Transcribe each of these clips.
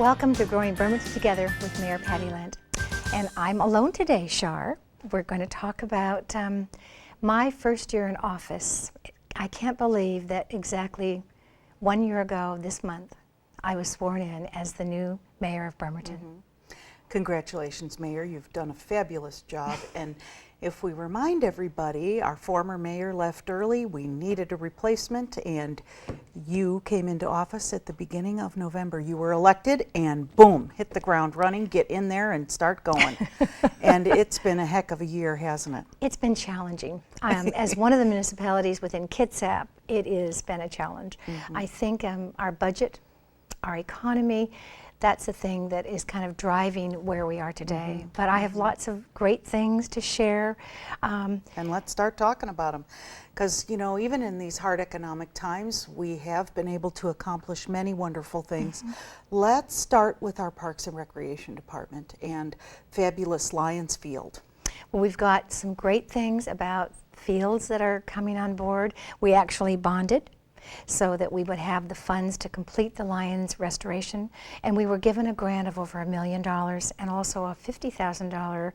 Welcome to Growing Bremerton Together with Mayor Patty Lent. And I'm alone today, Shar. We're going to talk about my first year in office. I can't believe that exactly 1 year ago this month, I was sworn in as the new mayor of Bremerton. Mm-hmm. Congratulations, Mayor. You've done a fabulous job. And if we remind everybody, our former mayor left early, we needed a replacement, and you came into office at the beginning of November. You were elected and boom, hit the ground running, get in there and start going. And it's been a heck of a year, hasn't it? It's been challenging. As one of the municipalities within Kitsap, it has been a challenge. Mm-hmm. I think our budget, our economy, that's the thing that is kind of driving where we are today. Mm-hmm. But I have lots of great things to share. And let's start talking about them. Because, you know, even in these hard economic times, we have been able to accomplish many wonderful things. Mm-hmm. Let's start with our Parks and Recreation Department and fabulous Lions Field. Well, we've got some great things about fields that are coming on board. We actually bonded so that we would have the funds to complete the Lions restoration. And we were given a grant of over $1 million and also a $50,000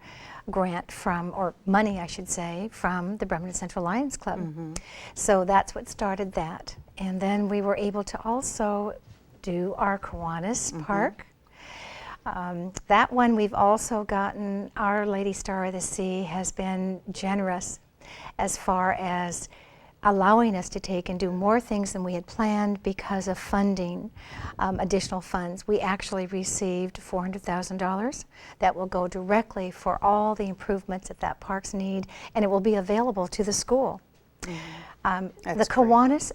grant from, or money I should say, from the Bremerton Central Lions Club. Mm-hmm. So that's what started that. And then we were able to also do our Kiwanis mm-hmm. Park. That one we've also gotten, Our Lady Star of the Sea has been generous as far as allowing us to take and do more things than we had planned because of funding, additional funds. We actually received $400,000 that will go directly for all the improvements that parks need, and it will be available to the school. Mm-hmm. The Kiwanis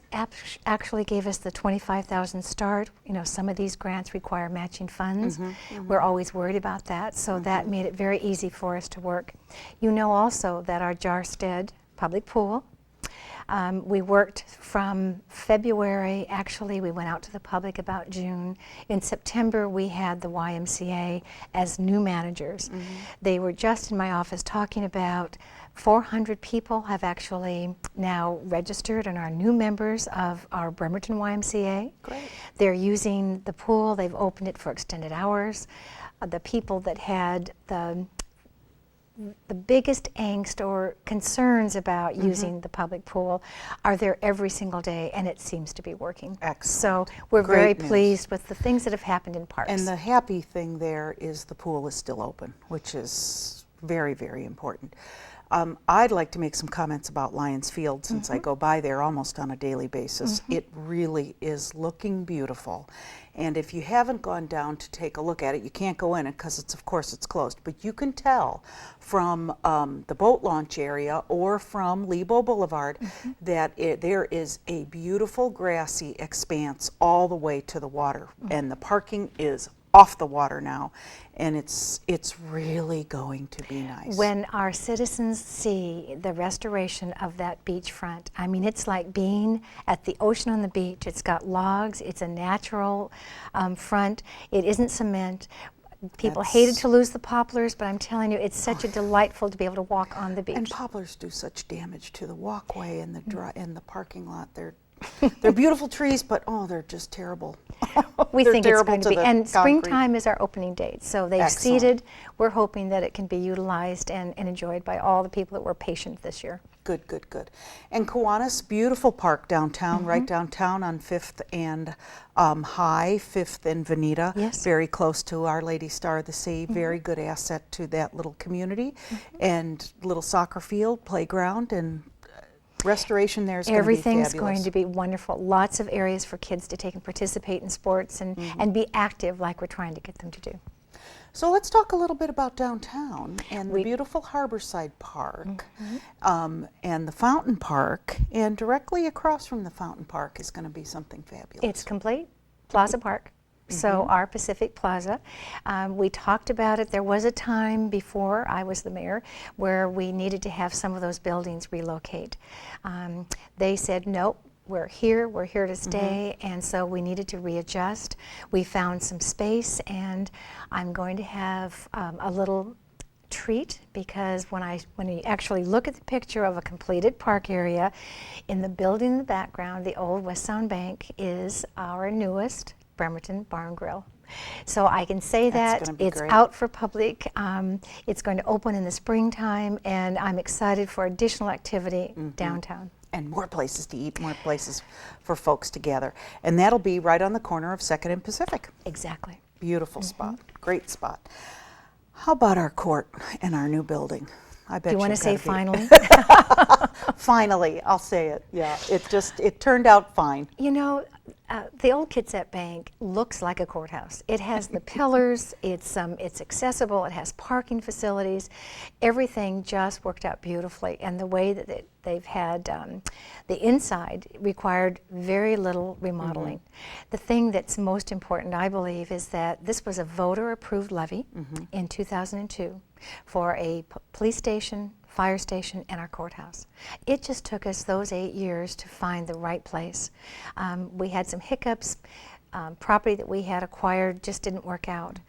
actually gave us the $25,000 start. You know, some of these grants require matching funds. Mm-hmm, mm-hmm. We're always worried about that, so mm-hmm. that made it very easy for us to work. You know also that our Jarstead public pool, we worked from February, actually we went out to the public about June. In September we had the YMCA as new managers. Mm-hmm. They were just in my office talking about 400 people have actually now registered and are new members of our Bremerton YMCA. Great. They're using the pool, they've opened it for extended hours. The people that had the biggest angst or concerns about mm-hmm. using the public pool are there every single day, and it seems to be working. Excellent. So we're very pleased with the things that have happened in parks. And the happy thing there is the pool is still open, which is very, very important. I'd like to make some comments about Lions Field since mm-hmm. I go by there almost on a daily basis. Mm-hmm. It really is looking beautiful. And if you haven't gone down to take a look at it, you can't go in it because of course it's closed. But you can tell from the boat launch area or from Lebo Boulevard mm-hmm. that there is a beautiful grassy expanse all the way to the water. Mm-hmm. And the parking is off the water now, and it's really going to be nice. When our citizens see the restoration of that beachfront, I mean, it's like being at the ocean on the beach. It's got logs, it's a natural front, it isn't cement. People hated to lose the poplars, but I'm telling you, it's such a delightful to be able to walk on the beach. And poplars do such damage to the walkway and the parking lot. They're beautiful trees, but oh, they're just terrible. We think it's going to be, and springtime is our opening date. So they've seeded. We're hoping that it can be utilized and enjoyed by all the people that were patient this year. Good, good, good. And Kiwanis, beautiful park downtown, mm-hmm. right downtown on 5th and High, 5th and Veneta. Yes. Very close to Our Lady Star of the Sea. Mm-hmm. Very good asset to that little community. Mm-hmm. And little soccer field, playground, and restoration there is going to be fabulous. Everything's going to be wonderful. Lots of areas for kids to take and participate in sports and, mm-hmm. and be active like we're trying to get them to do. So let's talk a little bit about downtown and the beautiful Harborside Park mm-hmm. And the Fountain Park. And directly across from the Fountain Park is going to be something fabulous. It's complete. Plaza Park. So mm-hmm. our Pacific Plaza, we talked about it. There was a time before I was the mayor where we needed to have some of those buildings relocate. They said, nope, we're here to stay, mm-hmm. and so we needed to readjust. We found some space, and I'm going to have a little treat because when you actually look at the picture of a completed park area, in the building in the background, the old West Sound Bank is our newest Bremerton Bar and Grill. So I can say That's that gonna be it's great. out for public. It's going to open in the springtime, and I'm excited for additional activity downtown. And more places to eat, more places for folks to gather. And that'll be right on the corner of 2nd and Pacific. Exactly. Beautiful spot, great spot. How about our court and our new building? I bet Do you want to you've say gotta be- finally? Finally, I'll say it. Yeah, it turned out fine. You know, the old Kitsap Bank looks like a courthouse. It has the pillars, it's accessible, it has parking facilities. Everything just worked out beautifully. And the way that they've had the inside required very little remodeling. The thing that's most important, I believe, is that this was a voter-approved levy in 2002 for a police station, fire station, and our courthouse. It just took us those 8 years to find the right place. We had some hiccups. Property that we had acquired just didn't work out.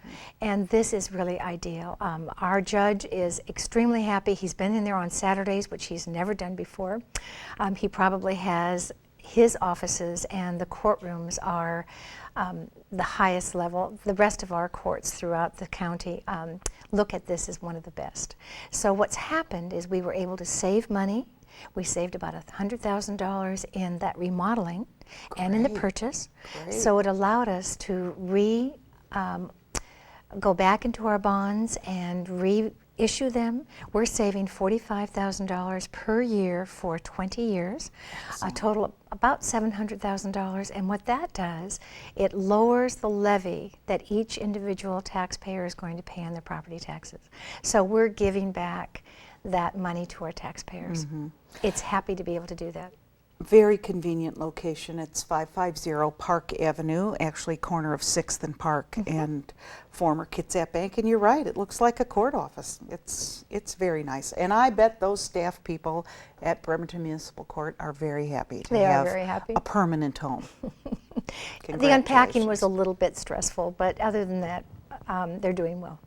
And this is really ideal. Our judge is extremely happy. He's been in there on Saturdays, which he's never done before. He probably has his offices, and the courtrooms are the highest level. The rest of our courts throughout the county look at this as one of the best. So what's happened is we were able to save money. We saved about $100,000 in that remodeling and in the purchase. Great. So it allowed us to go back into our bonds and reissue them. We're saving $45,000 per year for 20 years, a total of about $700,000. And what that does, it lowers the levy that each individual taxpayer is going to pay on their property taxes. So we're giving back that money to our taxpayers. It's happy to be able to do that. Very convenient location. It's 550 Park Avenue, actually corner of 6th and Park and former Kitsap Bank. And you're right, it looks like a court office. It's very nice. And I bet those staff people at Bremerton Municipal Court are very happy to They are have very happy. a permanent home. The unpacking was a little bit stressful, but other than that, they're doing well.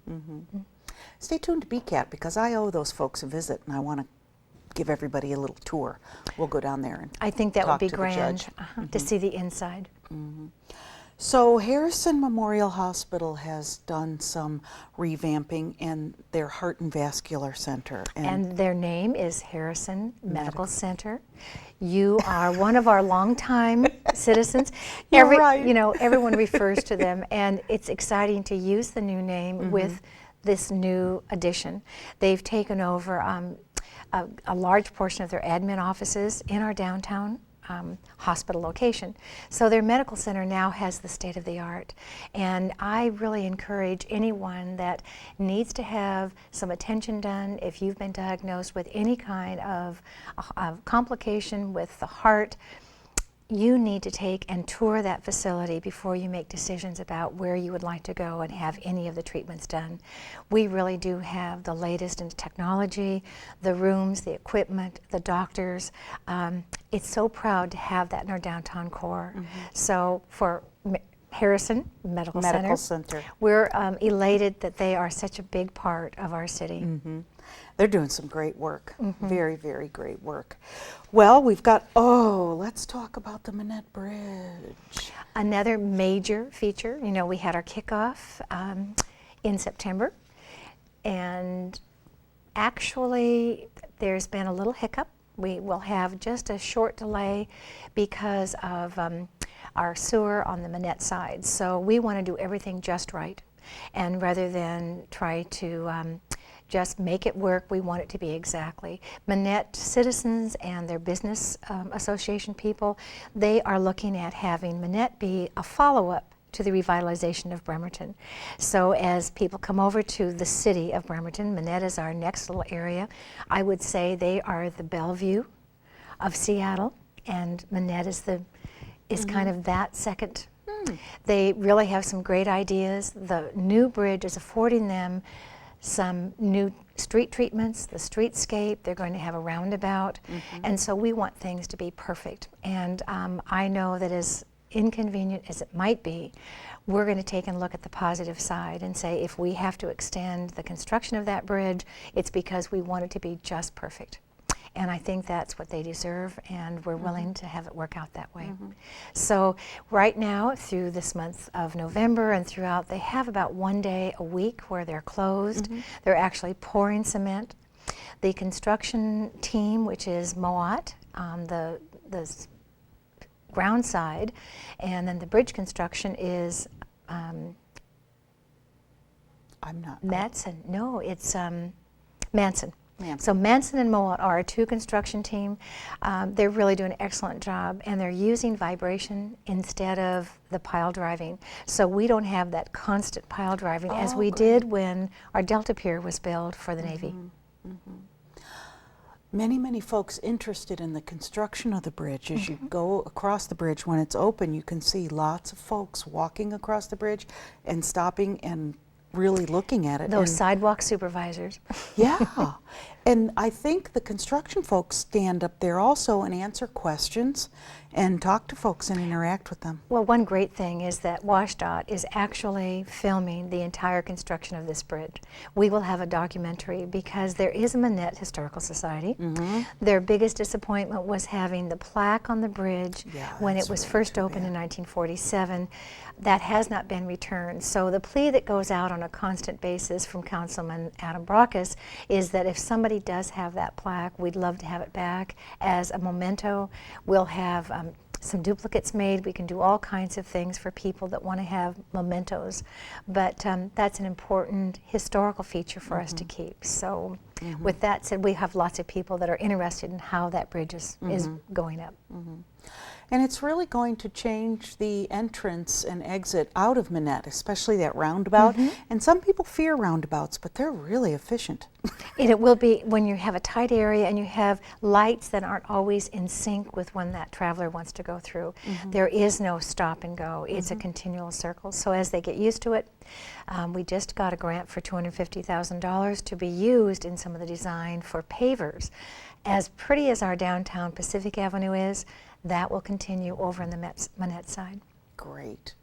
Stay tuned to BCAT because I owe those folks a visit and I want to give everybody a little tour. We'll go down there and I think that would talk be to the grand judge. to see the inside. So Harrison Memorial Hospital has done some revamping in their Heart and Vascular Center. And their name is Harrison Medical Center. You are one of our longtime citizens. You're right. You know, everyone refers to them, and it's exciting to use the new name with this new addition. They've taken over a large portion of their admin offices in our downtown hospital location. So their medical center now has the state of the art. And I really encourage anyone that needs to have some attention done, if you've been diagnosed with any kind of complication with the heart, you need to take and tour that facility before you make decisions about where you would like to go and have any of the treatments done. We really do have the latest in technology, the rooms, the equipment, the doctors. It's so proud to have that in our downtown core. So for Harrison Medical Center, we're elated that they are such a big part of our city. They're doing some great work. Very, very great work. Well, we've got, let's talk about the Manette Bridge. Another major feature, you know, we had our kickoff in September, and actually there's been a little hiccup. We will have just a short delay because of our sewer on the Manette side. So we want to do everything just right, and rather than try to just make it work, we want it to be exactly. Manette citizens and their business association people, they are looking at having Manette be a follow-up to the revitalization of Bremerton. So as people come over to the city of Bremerton, Manette is our next little area. I would say they are the Bellevue of Seattle, and Manette is kind of that second. They really have some great ideas. The new bridge is affording them some new street treatments, the streetscape. They're going to have a roundabout, and so we want things to be perfect. And I know that as inconvenient as it might be, we're going to take and look at the positive side and say if we have to extend the construction of that bridge, it's because we want it to be just perfect. And I think that's what they deserve, and we're willing to have it work out that way. So right now, through this month of November and throughout, they have about 1 day a week where they're closed. They're actually pouring cement. The construction team, which is Moat, the ground side, and then the bridge construction is I'm not. Matson. No, it's Manson. Manson. So Manson and Moat are our two construction team. They're really doing an excellent job, and they're using vibration instead of the pile driving. So we don't have that constant pile driving as we did when our Delta Pier was built for the Navy. Many folks interested in the construction of the bridge. As you go across the bridge, when it's open, you can see lots of folks walking across the bridge and stopping and really looking at it. Those sidewalk supervisors. Yeah. And I think the construction folks stand up there also and answer questions and talk to folks and interact with them. Well, one great thing is that WashDOT is actually filming the entire construction of this bridge. We will have a documentary because there is a Manette Historical Society. Their biggest disappointment was having the plaque on the bridge when it was first opened in 1947. That has not been returned. So the plea that goes out on a constant basis from Councilman Adam Brockus is that if somebody does have that plaque, we'd love to have it back as a memento. We'll have some duplicates made. We can do all kinds of things for people that want to have mementos. But that's an important historical feature for us to keep. So with that said, we have lots of people that are interested in how that bridge is going up. And it's really going to change the entrance and exit out of Manette, especially that roundabout. And some people fear roundabouts, but they're really efficient. And it will be when you have a tight area and you have lights that aren't always in sync with when that traveler wants to go through. There is no stop and go. It's a continual circle. So as they get used to it, we just got a grant for $250,000 to be used in some of the design for pavers. As pretty as our downtown Pacific Avenue is, that will continue over on the Manette side. Great.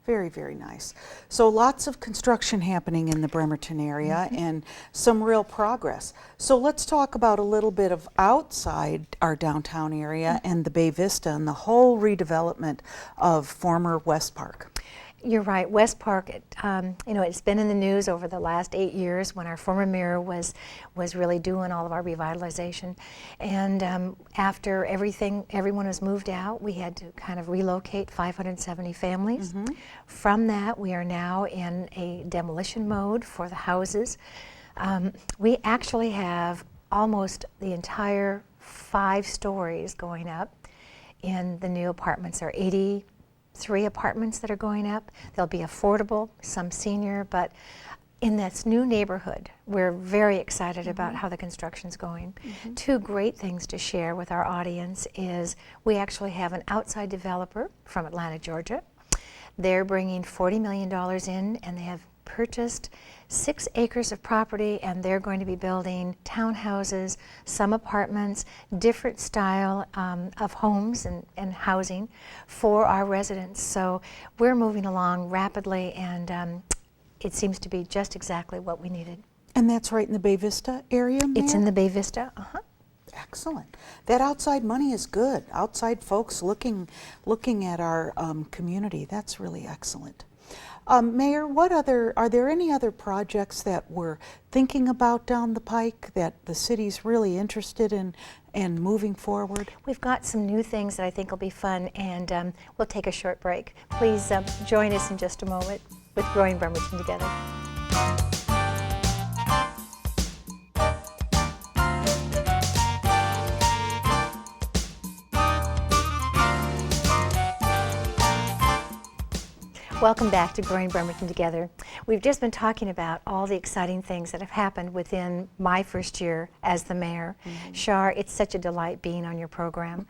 Very, very nice. So lots of construction happening in the Bremerton area and some real progress. So let's talk about a little bit of outside our downtown area and the Bay Vista and the whole redevelopment of former West Park. You're right. West Park, it's been in the news over the last 8 years when our former mayor was really doing all of our revitalization. And after everyone was moved out, we had to kind of relocate 570 families. From that, we are now in a demolition mode for the houses. We actually have almost the entire 5 stories going up in the new apartments. There are 83 apartments that are going up. They'll be affordable, some senior, but in this new neighborhood, we're very excited about how the construction's going. 2 great things to share with our audience is we actually have an outside developer from Atlanta, Georgia. They're bringing $40 million in, and they have purchased 6 acres of property, and they're going to be building townhouses, some apartments, different style of homes and housing for our residents. So we're moving along rapidly, and it seems to be just exactly what we needed. And that's right in the Bay Vista area, Mayor? It's in the Bay Vista. Excellent. That outside money is good. Outside folks looking at our community. That's really excellent. Mayor, are there any other projects that we're thinking about down the pike that the city's really interested in and moving forward? We've got some new things that I think will be fun, and we'll take a short break. Please join us in just a moment with Growing Bremerton Together. Welcome back to Growing Bremerton Together. We've just been talking about all the exciting things that have happened within my first year as the mayor. Shar, it's such a delight being on your program.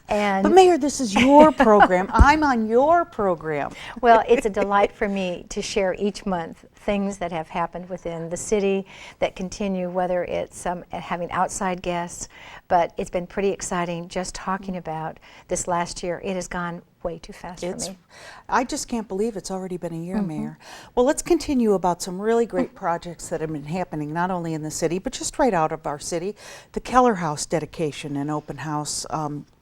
And But Mayor, this is your program. I'm on your program. well, it's a delight for me to share each month things that have happened within the city that continue, whether it's having outside guests, but it's been pretty exciting just talking about this last year. It has gone way too fast for me. I just can't believe it's already been a year, Mayor. Well, let's continue. continue about some really great projects that have been happening not only in the city, but just right out of our city. The Keller House dedication and open house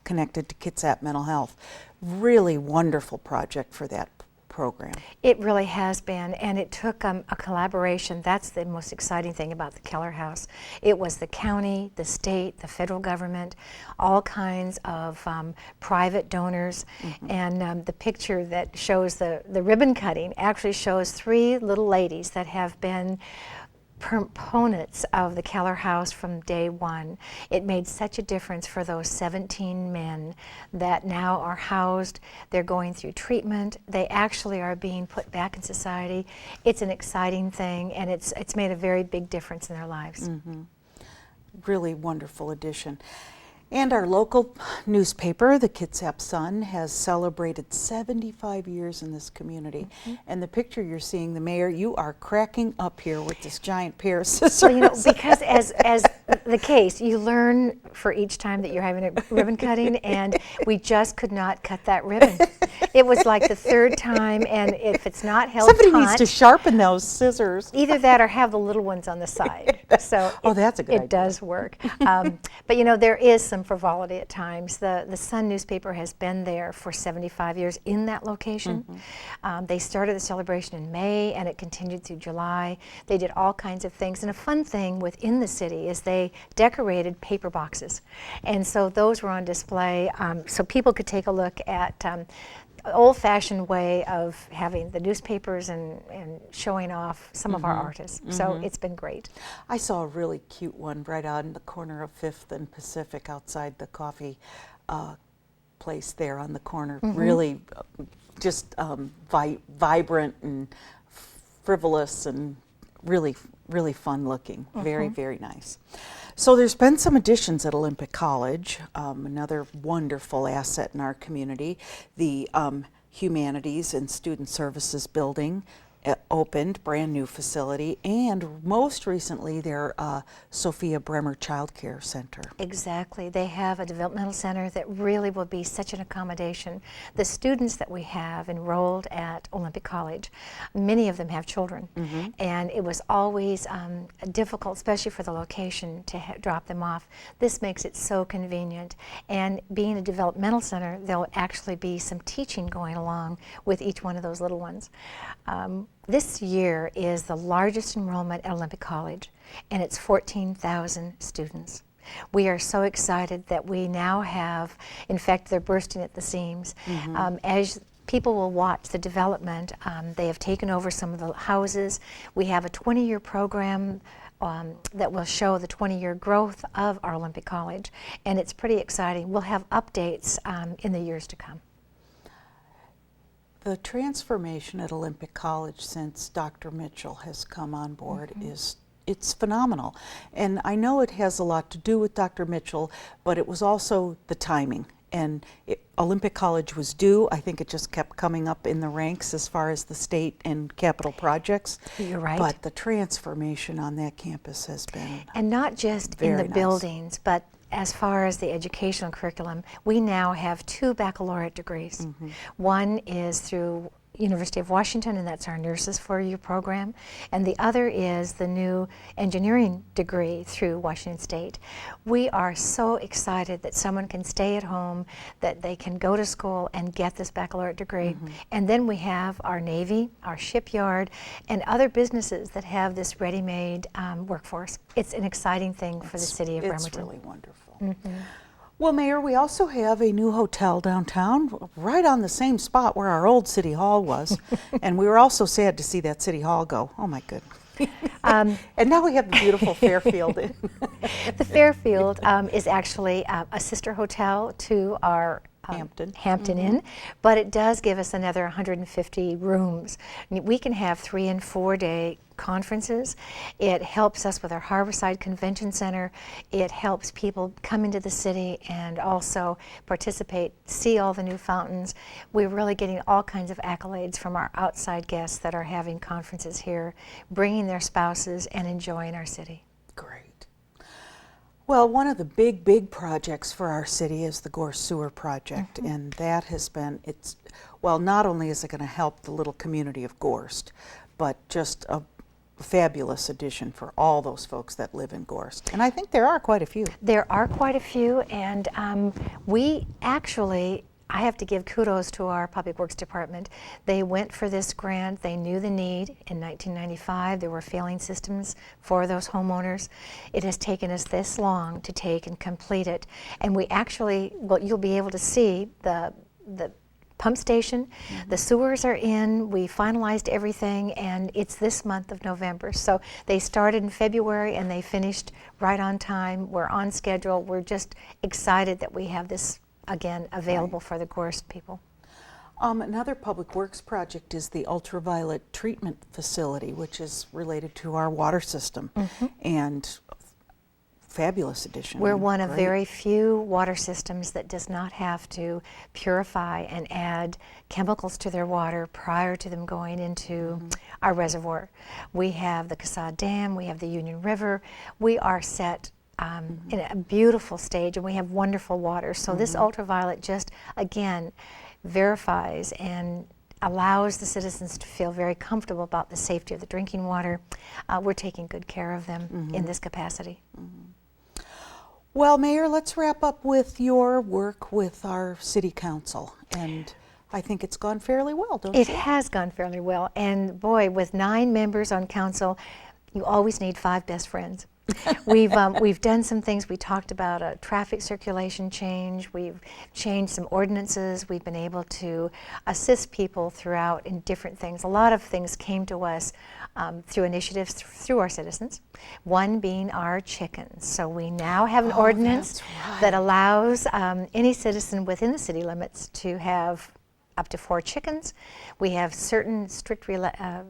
connected to Kitsap Mental Health. Really wonderful project for that program. It really has been, and it took a collaboration. That's the most exciting thing about the Keller House. It was the county, the state, the federal government, all kinds of private donors, and the picture that shows the ribbon cutting actually shows 3 little ladies that have been proponents of the Keller House from day one. It made such a difference for those 17 men that now are housed. They're going through treatment. They actually are being put back in society. It's an exciting thing, and it's made a very big difference in their lives. Really wonderful addition. And our local newspaper, the Kitsap Sun, has celebrated 75 years in this community. And the picture you're seeing, the mayor, you are cracking up here with this giant pair of scissors. Well, you know, because as the case, you learn for each time that you're having a ribbon cutting, and we just could not cut that ribbon. It was like the 3rd time, and if it's not held Somebody taut, needs to sharpen those scissors. either that or have the little ones on the side. So that's a good idea. It does work. But you know, there is some frivolity at times. The Sun newspaper has been there for 75 years in that location. They started the celebration in May, and it continued through July. They did all kinds of things, and a fun thing within the city is they decorated paper boxes, and so those were on display so people could take a look at old-fashioned way of having the newspapers and showing off some of our artists. So it's been great. I saw a really cute one right out in the corner of 5th and Pacific outside the coffee place there on the corner. Really just vibrant and frivolous and really fun looking. Very, very nice. So there's been some additions at Olympic College, another wonderful asset in our community. The Humanities and Student Services building opened, brand new facility, and most recently their Sophia Bremer Child Care Center. Exactly. They have a developmental center that really will be such an accommodation. The students that we have enrolled at Olympic College, many of them have children, and it was always difficult, especially for the location, to drop them off. This makes it so convenient, and being a developmental center, there'll actually be some teaching going along with each one of those little ones. This year is the largest enrollment at Olympic College, and it's 14,000 students. We are so excited that we now have, in fact, they're bursting at the seams. As people will watch the development, they have taken over some of the houses. We have a 20-year program that will show the 20-year growth of our Olympic College, and it's pretty exciting. We'll have updates in the years to come. The transformation at Olympic College since Dr. Mitchell has come on board it's phenomenal. And I know it has a lot to do with Dr. Mitchell, but it was also the timing. And Olympic College was due. I think it just kept coming up in the ranks as far as the state and capital projects. You're right. But the transformation on that campus has been And not just in the buildings, but as far as the educational curriculum, we now have 2 baccalaureate degrees. One is through University of Washington, and that's our nurses 4-year program, and the other is the new engineering degree through Washington State. We are so excited that someone can stay at home, that they can go to school and get this baccalaureate degree. And then we have our Navy, our shipyard, and other businesses that have this ready-made workforce. It's an exciting thing for the city of Bremerton. It's really wonderful. Well, Mayor, we also have a new hotel downtown, right on the same spot where our old City Hall was. And we were also sad to see that City Hall go. Oh, my goodness. And now we have the beautiful Fairfield Inn. The Fairfield is actually a sister hotel to our Hampton Inn, but it does give us another 150 rooms. We can have 3- and 4-day conferences. It helps us with our Harborside Convention Center. It helps people come into the city and also participate, see all the new fountains. We're really getting all kinds of accolades from our outside guests that are having conferences here, bringing their spouses and enjoying our city. Great. Well, one of the big projects for our city is the Gorse Sewer Project, and that has been, well, not only is it going to help the little community of Gorse, but just a fabulous addition for all those folks that live in Gorst. And I think there are quite a few. There are quite a few, and we actually, I have to give kudos to our Public Works Department. They went for this grant. They knew the need. In 1995, there were failing systems for those homeowners. It has taken us this long to take and complete it. And we actually, well, you'll be able to see the pump station. The sewers are in. We finalized everything, and it's this month of November. So they started in February, and they finished right on time. We're on schedule. We're just excited that we have this, again, available for the Gorst people. Another Public Works project is the ultraviolet treatment facility, which is related to our water system, and fabulous addition. We're one of Great. very few water systems that does not have to purify and add chemicals to their water prior to them going into our reservoir. We have the Kitsap Dam, we have the Union River. We are set in a beautiful stage, and we have wonderful water. So this ultraviolet just, again, verifies and allows the citizens to feel very comfortable about the safety of the drinking water. We're taking good care of them in this capacity. Well, Mayor, let's wrap up with your work with our City Council. And I think it's gone fairly well, don't you? It has gone fairly well. And boy, with 9 members on council, you always need 5 best friends. We've done some things. We talked about a traffic circulation change. We've changed some ordinances. We've been able to assist people throughout in different things. A lot of things came to us through initiatives through our citizens, one being our chickens. So we now have an ordinance that allows any citizen within the city limits to have up to 4 chickens. We have certain strict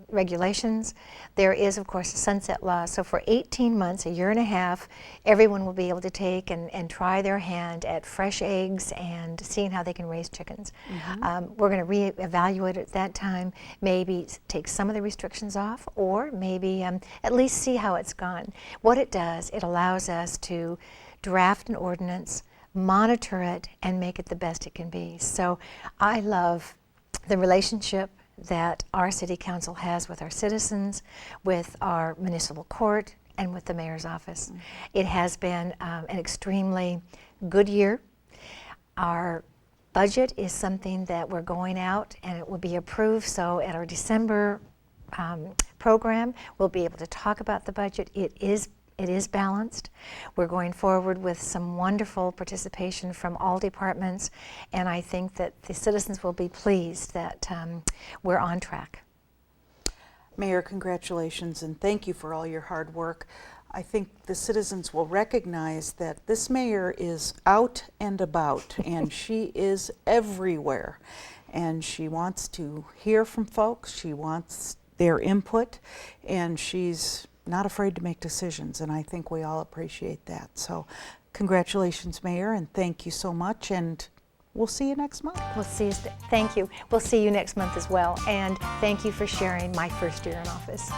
regulations. There is, of course, a sunset law. So for 18 months, a year and a half, everyone will be able to take and try their hand at fresh eggs and seeing how they can raise chickens. We're going to reevaluate at that time, maybe take some of the restrictions off, or maybe at least see how it's gone. What it does, it allows us to draft an ordinance, monitor it, and make it the best it can be. So I love the relationship that our City Council has with our citizens, with our municipal court, and with the mayor's office. It has been an extremely good year. Our budget is something that we're going out and it will be approved, so at our December program we'll be able to talk about the budget. It is balanced. We're going forward with some wonderful participation from all departments, and I think that the citizens will be pleased that we're on track. Mayor, congratulations, and thank you for all your hard work. I think the citizens will recognize that this mayor is out and about, and she is everywhere. And she wants to hear from folks, she wants their input, and she's not afraid to make decisions, and I think we all appreciate that. So congratulations, Mayor, and thank you so much, and we'll see you next month. We'll see you. Thank you. We'll see you next month as well, and thank you for sharing my first year in office.